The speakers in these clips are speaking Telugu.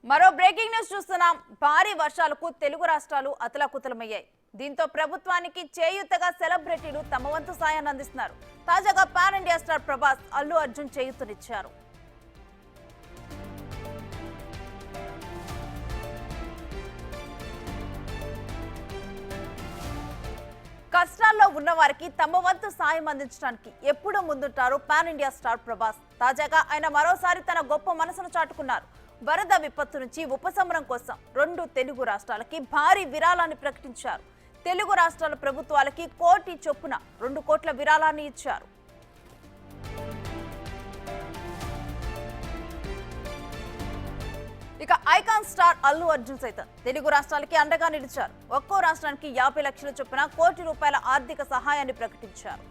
మరో బ్రేకింగ్ న్యూస్ చూస్తున్నాం. భారీ వర్షాలకు తెలుగు రాష్ట్రాలు అతలాకుతలమయ్యాయి. దీంతో ప్రభుత్వానికి చేయూతగా సెలబ్రిటీలు తమ వంతు సాయాన్ని అందిస్తున్నారు. తాజాగా pan India star Prabhas Allu Arjun చేయూతనిచ్చారు. కష్టాల్లో ఉన్న వారికి తమ వంతు సాయం అందించడానికి ఎప్పుడూ ముందుంటారు పాన్ ఇండియా స్టార్ ప్రభాస్. తాజాగా ఆయన మరోసారి తన గొప్ప మనసును చాటుకున్నారు. వరద విపత్తు నుంచి ఉపశమనం కోసం 2 తెలుగు రాష్ట్రాలకి భారీ విరాళాన్ని ప్రకటించారు. తెలుగు రాష్ట్రాల ప్రభుత్వాలకి 1 కోటి చొప్పున 2 కోట్ల విరాళాన్ని ఇచ్చారు. ఇక ఐకాన్ స్టార్ అల్లు అర్జున్ సైతం తెలుగు రాష్ట్రాలకి అండగా నిలిచారు. ఒక్కో రాష్ట్రానికి 50 లక్షల చొప్పున 1 కోటి రూపాయల ఆర్థిక సహాయాన్ని ప్రకటించారు.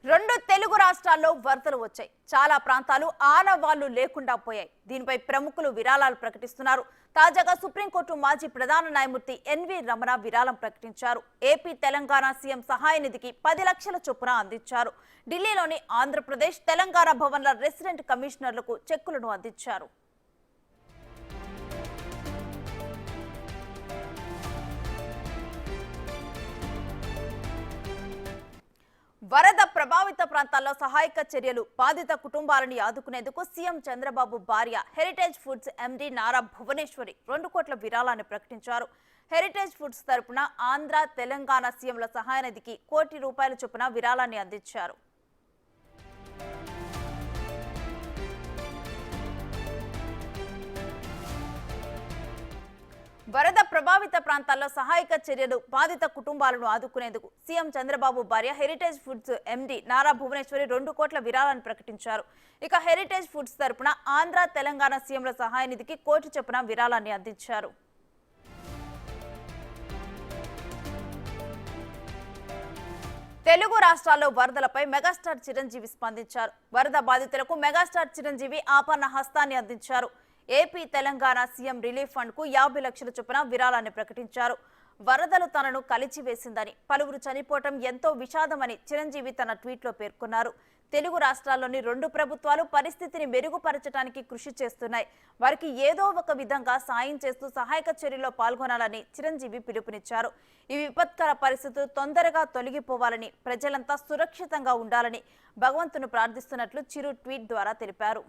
రెండు తెలుగు రాష్ట్రాల్లో వరదలు వచ్చాయి. చాలా ప్రాంతాలు ఆనవాళ్లు లేకుండా పోయాయి. దీనిపై ప్రముఖులు విరాళాలు ప్రకటిస్తున్నారు. తాజాగా సుప్రీంకోర్టు మాజీ ప్రధాన న్యాయమూర్తి ఎన్వి రమణ విరాళం ప్రకటించారు. ఏపీ తెలంగాణ సీఎం సహాయ నిధికి 10 లక్షల చొప్పున అందించారు. ఢిల్లీలోని ఆంధ్రప్రదేశ్ తెలంగాణ భవన్ల రెసిడెంట్ కమిషనర్లకు చెక్కులను అందించారు. వరద ప్రభావిత ప్రాంతాల్లో సహాయక చర్యలు, బాధిత కుటుంబాలను ఆదుకునేందుకు సీఎం చంద్రబాబు భార్య heritage foods MD Nara Bhuvaneswari 2 కోట్ల విరాళాన్ని ప్రకటించారు. హెరిటేజ్ ఫుడ్స్ తరపున ఆంధ్ర, తెలంగాణ సీఎంల సహాయ నిధికి 1 కోటి రూపాయల చొప్పున విరాళాన్ని అందించారు. వరద ప్రభావిత ప్రాంతాల్లో సహాయక చర్యలు, బాధిత కుటుంబాలను ఆదుకునేందుకు సీఎం చంద్రబాబు భార్య heritage foods MD Nara Bhuvaneswari 2 కోట్ల విరాళాన్ని ప్రకటించారు. ఇక హెరిటేజ్ ఫుడ్స్ తరపున ఆంధ్ర, తెలంగాణ సీఎంల సహాయ నిధికి 1 కోటి చొప్పున విరాళాన్ని అందించారు. తెలుగు రాష్ట్రాల్లో వరదలపై మెగాస్టార్ చిరంజీవి స్పందించారు. వరద బాధితులకు మెగాస్టార్ చిరంజీవి ఆపన్న హస్తాన్ని అందించారు. AP Telangana CM relief fund కు 50 లక్షల చొప్పున విరాళాన్ని ప్రకటించారు. వరదలు తనను కలిచివేసిందని, పలువురు చనిపోవటం ఎంతో విషాదమని చిరంజీవి తన ట్వీట్లో పేర్కొన్నారు. తెలుగు రాష్ట్రాల్లోని 2 ప్రభుత్వాలు పరిస్థితిని మెరుగుపరచడానికి కృషి చేస్తున్నాయి. వారికి ఏదో ఒక విధంగా సాయం చేస్తూ సహాయక చర్యలో పాల్గొనాలని చిరంజీవి పిలుపునిచ్చారు. ఈ విపత్కర పరిస్థితులు తొందరగా తొలగిపోవాలని, ప్రజలంతా సురక్షితంగా ఉండాలని భగవంతును ప్రార్థిస్తున్నట్లు చిరు ట్వీట్ ద్వారా తెలిపారు.